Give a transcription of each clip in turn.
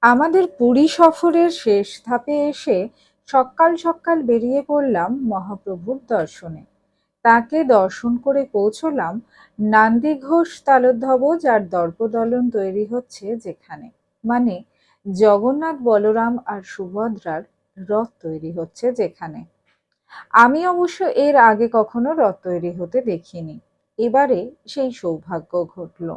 আমাদের পুরী সফরের শেষ ধাপে এসে সকাল সকাল বেরিয়ে পড়লাম মহাপ্রভুর দর্শনে। তাকে দর্শন করে পৌঁছলাম নান্দিঘোষ তালধ্বজ আর দর্পদলন তৈরি হচ্ছে যেখানে, মানে জগন্নাথ বলরাম আর সুভদ্রার রথ তৈরি হচ্ছে যেখানে। আমি অবশ্য এর আগে কখনো রথ তৈরি হতে দেখিনি। এবারে সেই সৌভাগ্য ঘটলো।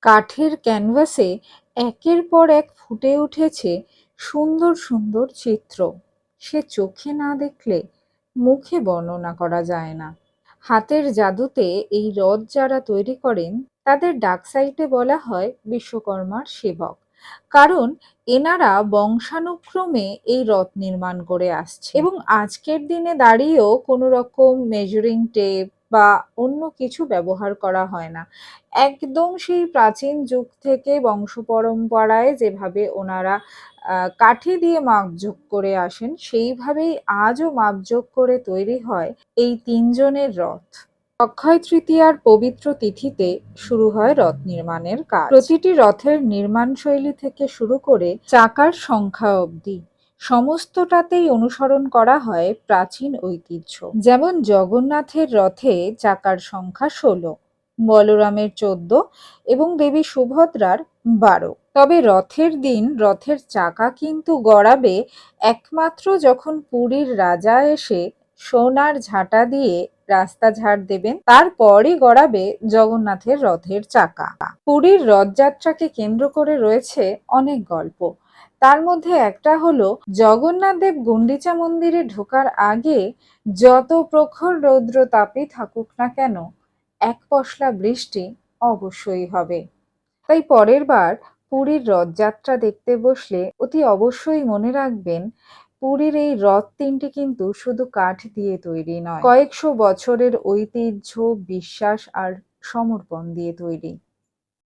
কাঠের ক্যানভাসে একের পর এক ফুটে উঠেছে সুন্দর সুন্দর চিত্র। সে চোখে না দেখলে মুখে বর্ণনা করা যায় না। হাতের জাদুতে এই রথ যারা তৈরি করেন তাদের ডাক সাইটে বলা হয় বিশ্বকর্মার সেবক। কারণ এনারা বংশানুক্রমে এই রথ নির্মাণ করে আসছে এবং আজকের দিনে দাঁড়িয়েও কোনো রকম মেজারিং টেপ বা অন্য কিছু ব্যবহার করা হয় না। একদম সেই প্রাচীন যুগ থেকে বংশ পরম্পরায় যেভাবে ওনারা কাঠি দিয়ে মাপযোগ করে আসেন সেইভাবেই আজও মাপযোগ করে তৈরি হয় এই তিনজনের রথ। অক্ষয় তৃতীয়ার পবিত্র তিথিতে শুরু হয় রথ নির্মাণের কাজ। প্রতিটি রথের নির্মাণ শৈলী থেকে শুরু করে চাকার সংখ্যা অবধি সমস্তটাতেই অনুসরণ করা হয় প্রাচীন ঐতিহ্য। যেমন জগন্নাথের রথে চাকার সংখ্যা ১৬, বলরামের ১৪ এবং দেবী সুভদ্রার ১২। তবে রথের দিন রথের চাকা কিন্তু গড়াবে একমাত্র যখন পুরীর রাজা এসে সোনার ঝাঁটা দিয়ে রাস্তা ঝাড় দেবেন, তারপরই গড়াবে জগন্নাথের রথের চাকা। পুরীর রথযাত্রাকে কেন্দ্র করে রয়েছে অনেক গল্প। তার মধ্যে একটা হলো জগন্নাথ দেব গুন্ডিচা মন্দিরে ঢোকার আগে যত প্রখর রৌদ্র তাপই থাকুক না কেন, এক পশলা বৃষ্টি অবশ্যই হবে। তাই পরের বার পুরীর রথযাত্রা দেখতে বসলে অতি অবশ্যই মনে রাখবেন, পুরীর এই রথ তিনটি কিন্তু শুধু কাঠ দিয়ে তৈরি নয়, কয়েকশো বছরের ঐতিহ্য, বিশ্বাস আর সমর্পণ দিয়ে তৈরি।